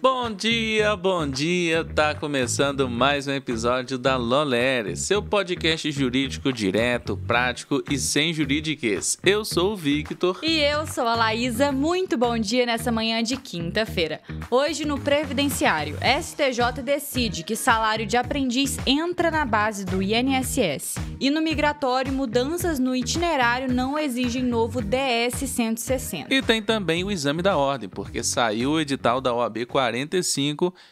Bom dia, tá começando mais um episódio da Lolere, seu podcast jurídico direto, prático e sem juridiquês. Eu sou o Victor. E eu sou a Laísa, muito bom dia nessa manhã de quinta-feira. Hoje no Previdenciário, STJ decide que salário de aprendiz entra na base do INSS. E no migratório, mudanças no itinerário não exigem novo DS 160. E tem também o exame da ordem, porque saiu o edital da OAB 45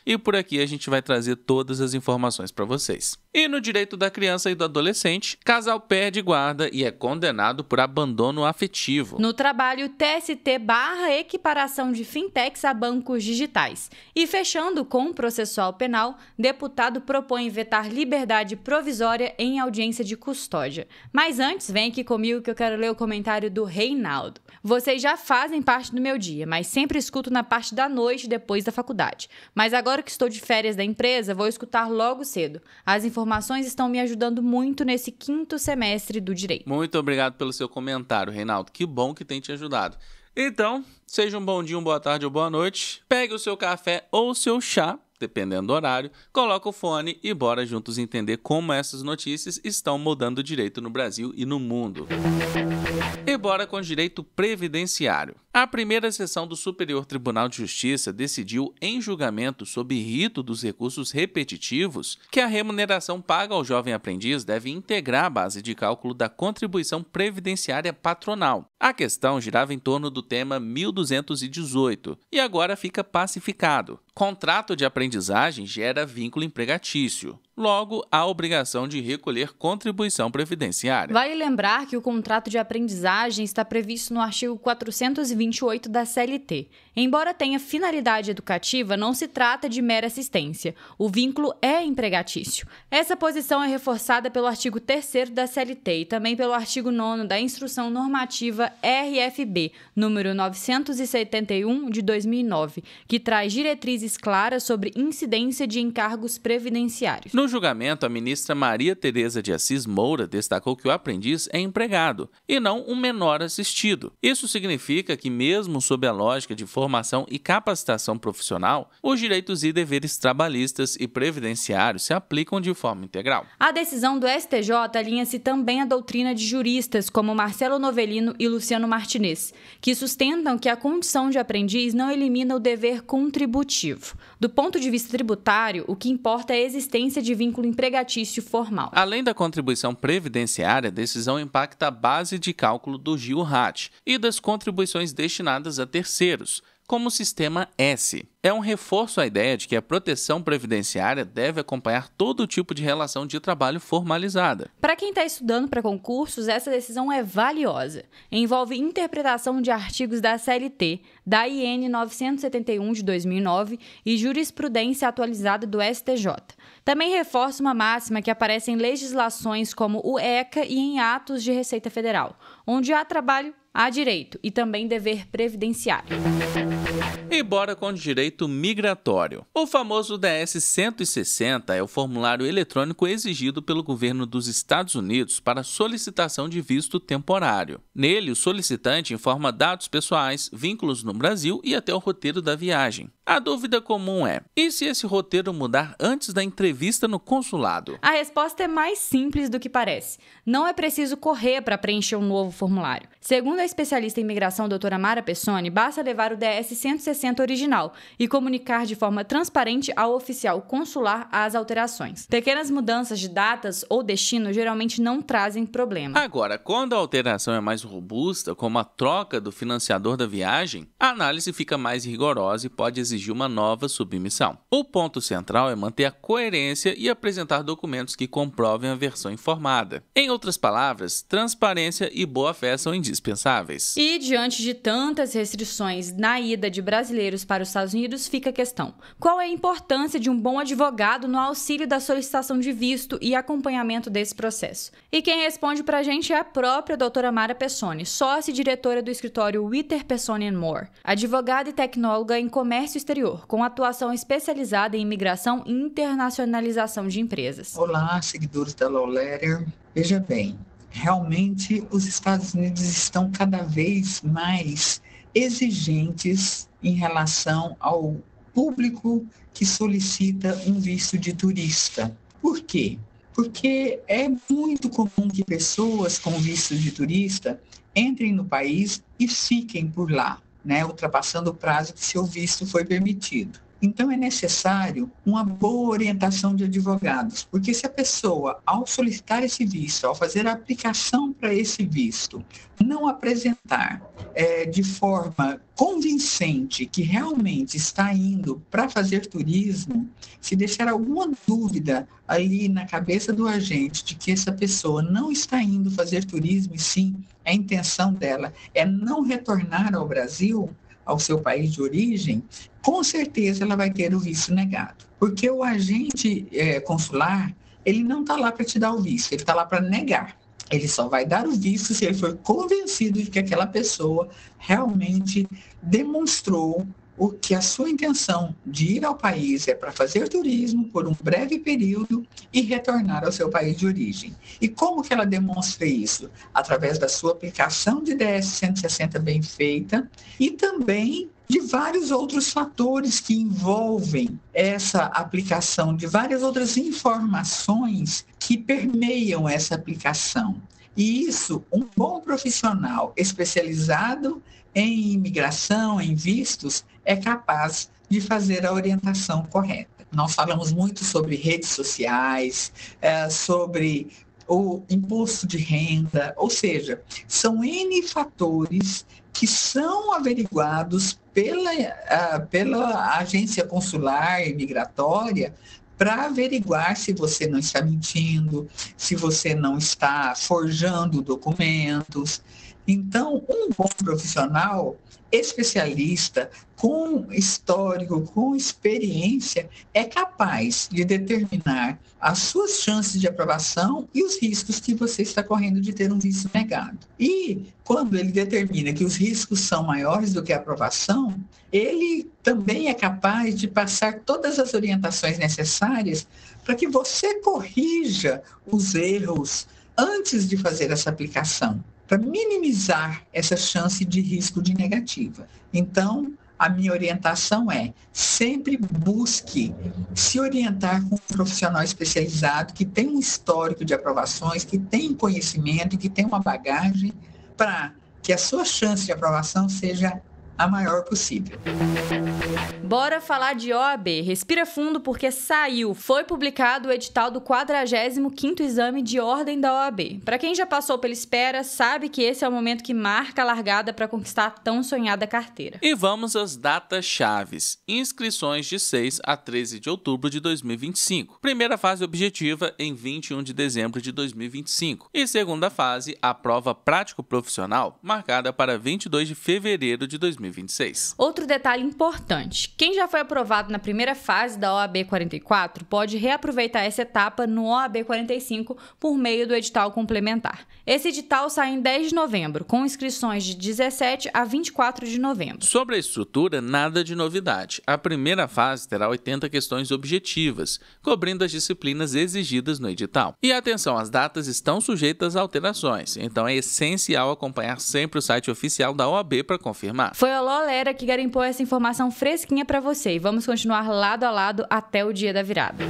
e por aqui a gente vai trazer todas as informações para vocês. E no direito da criança e do adolescente, casal perde guarda e é condenado por abandono afetivo. No trabalho, TST barra equiparação de fintechs a bancos digitais. E fechando com o processual penal, deputado propõe vetar liberdade provisória em audiência de custódia. Mas antes, vem aqui comigo que eu quero ler o comentário do Reinaldo. Vocês já fazem parte do meu dia, mas sempre escuto na parte da noite depois da faculdade. Mas agora que estou de férias da empresa, vou escutar logo cedo. As informações estão me ajudando muito nesse quinto semestre do direito. Muito obrigado pelo seu comentário, Reinaldo. Que bom que tem te ajudado. Então, seja um bom dia, uma boa tarde ou boa noite. Pegue o seu café ou o seu chá, dependendo do horário, coloca o fone e bora juntos entender como essas notícias estão mudando o direito no Brasil e no mundo. E bora com o direito previdenciário. A primeira sessão do Superior Tribunal de Justiça decidiu, em julgamento sob rito dos recursos repetitivos, que a remuneração paga ao jovem aprendiz deve integrar a base de cálculo da contribuição previdenciária patronal. A questão girava em torno do tema 1218 e agora fica pacificado. Contrato de aprendizagem gera vínculo empregatício. Logo, há obrigação de recolher contribuição previdenciária. Vale lembrar que o contrato de aprendizagem está previsto no artigo 428 da CLT. Embora tenha finalidade educativa, não se trata de mera assistência. O vínculo é empregatício. Essa posição é reforçada pelo artigo 3º da CLT e também pelo artigo 9º da Instrução Normativa RFB, número 971 de 2009, que traz diretrizes claras sobre incidência de encargos previdenciários. No julgamento, a ministra Maria Tereza de Assis Moura destacou que o aprendiz é empregado e não um menor assistido. Isso significa que, mesmo sob a lógica de formação e capacitação profissional, os direitos e deveres trabalhistas e previdenciários se aplicam de forma integral. A decisão do STJ alinha-se também à doutrina de juristas como Marcelo Novellino e Luciano Martinez, que sustentam que a condição de aprendiz não elimina o dever contributivo. Do ponto de vista tributário, o que importa é a existência de vínculo empregatício formal. Além da contribuição previdenciária, a decisão impacta a base de cálculo do GIL-RAT e das contribuições destinadas a terceiros, como o Sistema S. É um reforço à ideia de que a proteção previdenciária deve acompanhar todo tipo de relação de trabalho formalizada. Para quem está estudando para concursos, essa decisão é valiosa. Envolve interpretação de artigos da CLT, da IN 971 de 2009 e jurisprudência atualizada do STJ. Também reforça uma máxima que aparece em legislações como o ECA e em atos de Receita Federal, onde há trabalho, há direito e também dever previdenciário. E bora com o direito migratório. O famoso DS 160 é o formulário eletrônico exigido pelo governo dos Estados Unidos para solicitação de visto temporário. Nele, o solicitante informa dados pessoais, vínculos no Brasil e até o roteiro da viagem. A dúvida comum é: e se esse roteiro mudar antes da entrevista no consulado? A resposta é mais simples do que parece. Não é preciso correr para preencher um novo formulário. Segundo a especialista em imigração doutora Mara Pessoni, basta levar o DS 160 original e comunicar de forma transparente ao oficial consular as alterações. Pequenas mudanças de datas ou destino geralmente não trazem problema. Agora, quando a alteração é mais robusta, como a troca do financiador da viagem, a análise fica mais rigorosa e pode exigir uma nova submissão. O ponto central é manter a coerência e apresentar documentos que comprovem a versão informada. Em outras palavras, transparência e boa-fé são indispensáveis. E diante de tantas restrições na ida de brasileiros para os Estados Unidos, fica a questão: qual é a importância de um bom advogado no auxílio da solicitação de visto e acompanhamento desse processo? E quem responde pra gente é a própria doutora Mara Pessoni, sócia e diretora do escritório Witter Pessoni Moore, advogada e tecnóloga em comércio exterior, com atuação especializada em imigração e internacionalização de empresas. Olá, seguidores da Lolere. Veja bem, realmente os Estados Unidos estão cada vez mais exigentes em relação ao público que solicita um visto de turista. Por quê? Porque é muito comum que pessoas com visto de turista entrem no país e fiquem por lá, né, ultrapassando o prazo que seu visto foi permitido. Então, é necessário uma boa orientação de advogados, porque se a pessoa, ao solicitar esse visto, ao fazer a aplicação para esse visto, não apresentar de forma convincente que realmente está indo para fazer turismo, se deixar alguma dúvida ali na cabeça do agente de que essa pessoa não está indo fazer turismo, e sim, a intenção dela é não retornar ao Brasil, ao seu país de origem, com certeza ela vai ter o visto negado. Porque o agente consular, ele não está lá para te dar o visto, ele está lá para negar. Ele só vai dar o visto se ele for convencido de que aquela pessoa realmente demonstrou que a sua intenção de ir ao país é para fazer turismo por um breve período e retornar ao seu país de origem. E como que ela demonstra isso? Através da sua aplicação de DS-160 bem feita e também de vários outros fatores que envolvem essa aplicação, de várias outras informações que permeiam essa aplicação. E isso, um bom profissional especializado em imigração, em vistos, é capaz de fazer a orientação correta. Nós falamos muito sobre redes sociais, sobre o imposto de renda, ou seja, são N fatores que são averiguados pela agência consular e migratória para averiguar se você não está mentindo, se você não está forjando documentos. Então, um bom profissional, especialista, com histórico, com experiência, é capaz de determinar as suas chances de aprovação e os riscos que você está correndo de ter um visto negado. E, quando ele determina que os riscos são maiores do que a aprovação, ele também é capaz de passar todas as orientações necessárias para que você corrija os erros antes de fazer essa aplicação, para minimizar essa chance de risco de negativa. Então, a minha orientação é: sempre busque se orientar com um profissional especializado que tem um histórico de aprovações, que tem conhecimento, que tem uma bagagem, para que a sua chance de aprovação seja a maior possível. Bora falar de OAB. Respira fundo porque foi publicado o edital do 45º exame de ordem da OAB. Para quem já passou pela espera, sabe que esse é o momento que marca a largada para conquistar a tão sonhada carteira. E vamos às datas chaves. Inscrições de 6 a 13 de outubro de 2025. Primeira fase objetiva em 21 de dezembro de 2025. E segunda fase, a prova prático-profissional, marcada para 22 de fevereiro de 2026. Outro detalhe importante: quem já foi aprovado na primeira fase da OAB 44 pode reaproveitar essa etapa no OAB 45 por meio do edital complementar. Esse edital sai em 10 de novembro, com inscrições de 17 a 24 de novembro. Sobre a estrutura, nada de novidade. A primeira fase terá 80 questões objetivas, cobrindo as disciplinas exigidas no edital. E atenção, as datas estão sujeitas a alterações, então é essencial acompanhar sempre o site oficial da OAB para confirmar. Foi a Lolera que garimpou essa informação fresquinha para você e vamos continuar lado a lado até o dia da virada.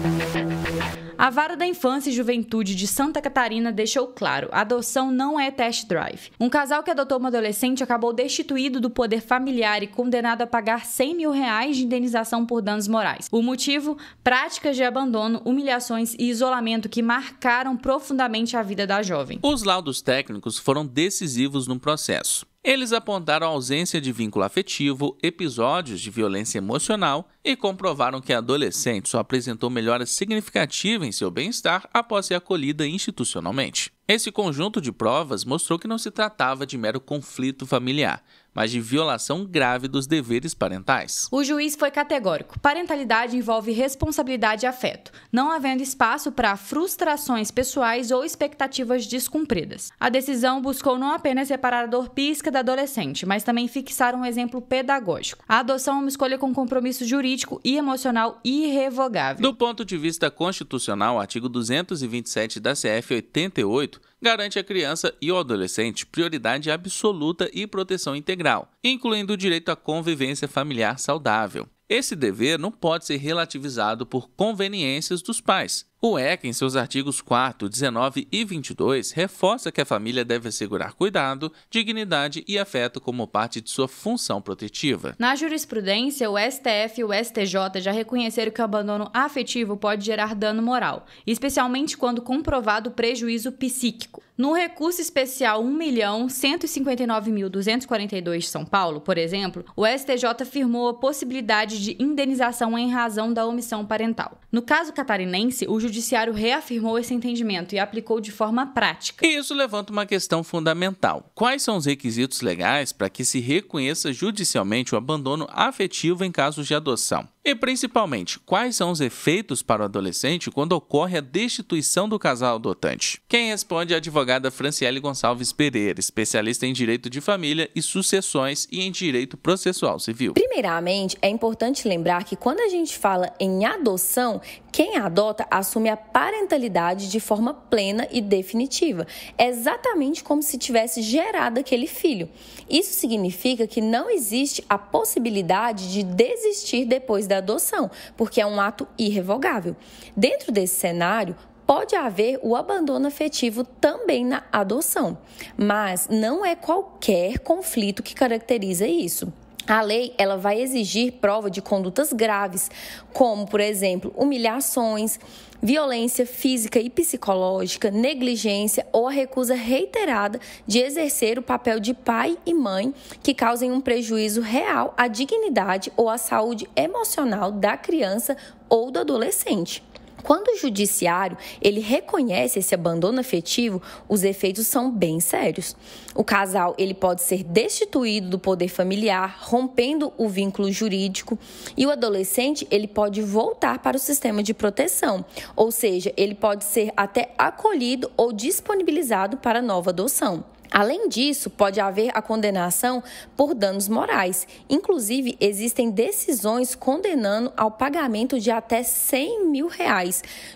A Vara da Infância e Juventude de Santa Catarina deixou claro: a adoção não é test drive. Um casal que adotou uma adolescente acabou destituído do poder familiar e condenado a pagar R$100 mil de indenização por danos morais. O motivo? Práticas de abandono, humilhações e isolamento que marcaram profundamente a vida da jovem. Os laudos técnicos foram decisivos no processo. Eles apontaram a ausência de vínculo afetivo, episódios de violência emocional e comprovaram que a adolescente só apresentou melhora significativa em seu bem-estar após ser acolhida institucionalmente. Esse conjunto de provas mostrou que não se tratava de mero conflito familiar, mas de violação grave dos deveres parentais. O juiz foi categórico: parentalidade envolve responsabilidade e afeto, não havendo espaço para frustrações pessoais ou expectativas descumpridas. A decisão buscou não apenas separar a dor psíquica da adolescente, mas também fixar um exemplo pedagógico. A adoção é uma escolha com compromisso jurídico e emocional irrevogável. Do ponto de vista constitucional, o artigo 227 da CF 88 garante à criança e ao adolescente prioridade absoluta e proteção integral, incluindo o direito à convivência familiar saudável. Esse dever não pode ser relativizado por conveniências dos pais. O ECA, em seus artigos 4º, 19 e 22, reforça que a família deve assegurar cuidado, dignidade e afeto como parte de sua função protetiva. Na jurisprudência, o STF e o STJ já reconheceram que o abandono afetivo pode gerar dano moral, especialmente quando comprovado prejuízo psíquico. No recurso especial 1.159.242 de São Paulo, por exemplo, o STJ afirmou a possibilidade de indenização em razão da omissão parental. No caso catarinense, o Judiciário reafirmou esse entendimento e aplicou de forma prática. E isso levanta uma questão fundamental. Quais são os requisitos legais para que se reconheça judicialmente o abandono afetivo em casos de adoção? E, principalmente, quais são os efeitos para o adolescente quando ocorre a destituição do casal adotante? Quem responde é a advogada Franciele Gonçalves Pereira, especialista em direito de família e sucessões e em direito processual civil. Primeiramente, é importante lembrar que quando a gente fala em adoção, quem adota assume a parentalidade de forma plena e definitiva, exatamente como se tivesse gerado aquele filho. Isso significa que não existe a possibilidade de desistir depois da adoção, porque é um ato irrevogável. Dentro desse cenário, pode haver o abandono afetivo também na adoção, mas não é qualquer conflito que caracteriza isso. A lei ela vai exigir prova de condutas graves, como, por exemplo, humilhações, violência física e psicológica, negligência ou a recusa reiterada de exercer o papel de pai e mãe que causem um prejuízo real à dignidade ou à saúde emocional da criança ou do adolescente. Quando o judiciário ele reconhece esse abandono afetivo, os efeitos são bem sérios. O casal ele pode ser destituído do poder familiar, rompendo o vínculo jurídico, e o adolescente ele pode voltar para o sistema de proteção, ou seja, ele pode ser até acolhido ou disponibilizado para nova adoção. Além disso, pode haver a condenação por danos morais. Inclusive, existem decisões condenando ao pagamento de até R$100 mil,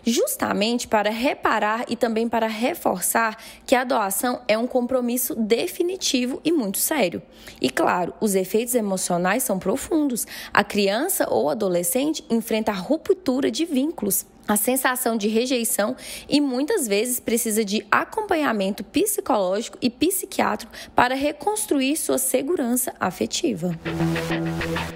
justamente para reparar e também para reforçar que a doação é um compromisso definitivo e muito sério. E claro, os efeitos emocionais são profundos. A criança ou adolescente enfrenta a ruptura de vínculos, a sensação de rejeição e muitas vezes precisa de acompanhamento psicológico e psiquiátrico para reconstruir sua segurança afetiva.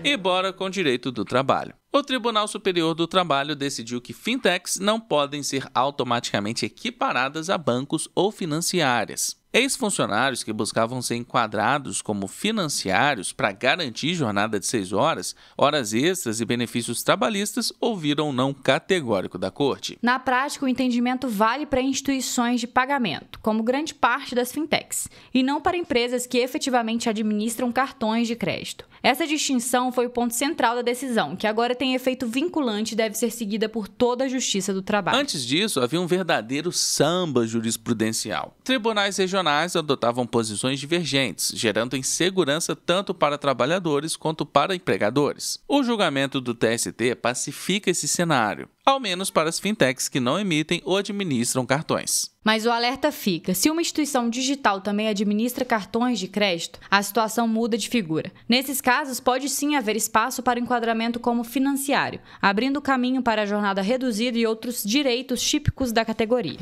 E bora com o direito do trabalho. O Tribunal Superior do Trabalho decidiu que fintechs não podem ser automaticamente equiparadas a bancos ou financiárias. Ex-funcionários que buscavam ser enquadrados como financiários para garantir jornada de 6 horas, horas extras e benefícios trabalhistas ouviram um não categórico da Corte. Na prática, o entendimento vale para instituições de pagamento, como grande parte das fintechs, e não para empresas que efetivamente administram cartões de crédito. Essa distinção foi o ponto central da decisão, que agora tem efeito vinculante e deve ser seguida por toda a Justiça do Trabalho. Antes disso, havia um verdadeiro samba jurisprudencial. Tribunais regionais adotavam posições divergentes, gerando insegurança tanto para trabalhadores quanto para empregadores. O julgamento do TST pacifica esse cenário, ao menos para as fintechs que não emitem ou administram cartões. Mas o alerta fica: se uma instituição digital também administra cartões de crédito, a situação muda de figura. Nesses casos, pode sim haver espaço para o enquadramento como financiário, abrindo caminho para a jornada reduzida e outros direitos típicos da categoria.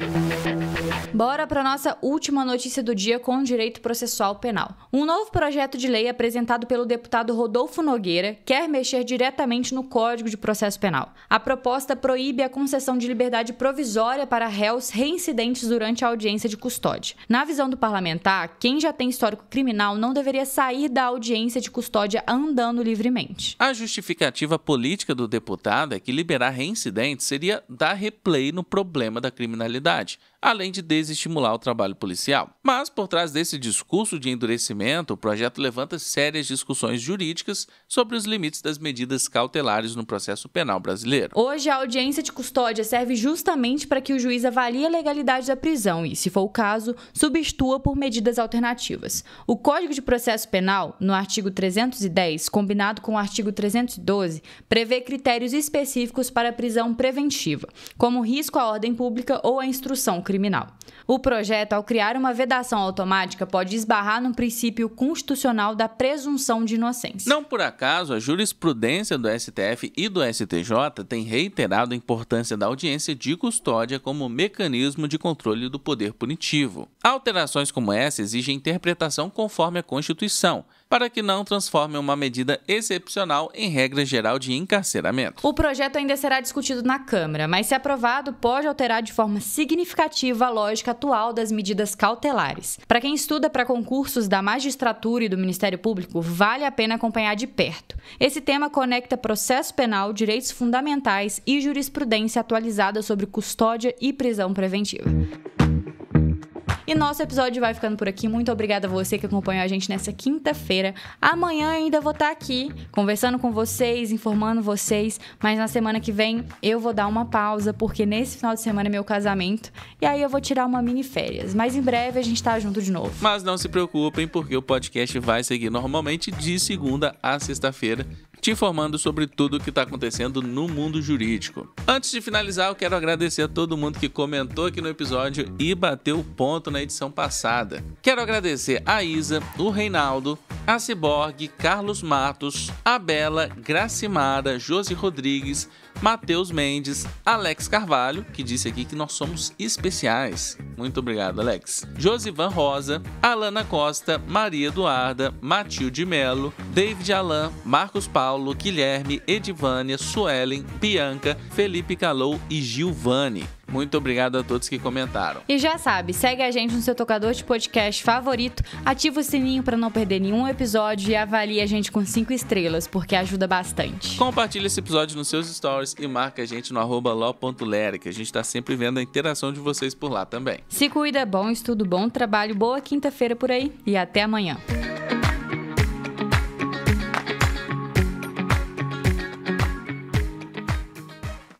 Bora para a nossa última notícia do dia com o direito processual penal. Um novo projeto de lei apresentado pelo deputado Rodolfo Nogueira quer mexer diretamente no Código de Processo Penal. A proposta proíbe a concessão de liberdade provisória para réus reincidentes durante a audiência de custódia. Na visão do parlamentar, quem já tem histórico criminal não deveria sair da audiência de custódia andando livremente. A justificativa política do deputado é que liberar reincidentes seria dar replay no problema da criminalidade, além de desestimular o trabalho policial. Mas, por trás desse discurso de endurecimento, o projeto levanta sérias discussões jurídicas sobre os limites das medidas cautelares no processo penal brasileiro. Hoje, a audiência audiência de custódia serve justamente para que o juiz avalie a legalidade da prisão e, se for o caso, substitua por medidas alternativas. O Código de Processo Penal, no artigo 310, combinado com o artigo 312, prevê critérios específicos para a prisão preventiva, como risco à ordem pública ou à instrução criminal. O projeto, ao criar uma vedação automática, pode esbarrar no princípio constitucional da presunção de inocência. Não por acaso, a jurisprudência do STF e do STJ tem reiterado a importância da audiência de custódia como mecanismo de controle do poder punitivo. Alterações como essa exigem interpretação conforme a Constituição, para que não transformem uma medida excepcional em regra geral de encarceramento. O projeto ainda será discutido na Câmara, mas, se aprovado, pode alterar de forma significativa a lógica atual das medidas cautelares. Para quem estuda para concursos da magistratura e do Ministério Público, vale a pena acompanhar de perto. Esse tema conecta processo penal, direitos fundamentais e jurisprudência atualizada sobre custódia e prisão preventiva. E nosso episódio vai ficando por aqui. Muito obrigada a você que acompanhou a gente nessa quinta-feira. Amanhã eu ainda vou estar aqui, conversando com vocês, informando vocês. Mas na semana que vem eu vou dar uma pausa, porque nesse final de semana é meu casamento. E aí eu vou tirar uma mini férias. Mas em breve a gente tá junto de novo. Mas não se preocupem, porque o podcast vai seguir normalmente de segunda a sexta-feira, te informando sobre tudo o que está acontecendo no mundo jurídico. Antes de finalizar, eu quero agradecer a todo mundo que comentou aqui no episódio e bateu ponto na edição passada. Quero agradecer a Isa, o Reinaldo, a Ciborgue, Carlos Matos, a Bela, Gracimara, Josi Rodrigues, Matheus Mendes, Alex Carvalho, que disse aqui que nós somos especiais. Muito obrigado, Alex. Josivan Rosa, Alana Costa, Maria Eduarda, Matilde Melo, David Alan, Marcos Paulo, Guilherme, Edivânia, Suelen, Bianca, Felipe Calou e Gilvane. Muito obrigado a todos que comentaram. E já sabe, segue a gente no seu tocador de podcast favorito, ativa o sininho para não perder nenhum episódio e avalie a gente com 5 estrelas, porque ajuda bastante. Compartilhe esse episódio nos seus stories e marca a gente no @lo.lera, que a gente tá sempre vendo a interação de vocês por lá também. Se cuida, bom estudo, bom trabalho, boa quinta-feira por aí e até amanhã.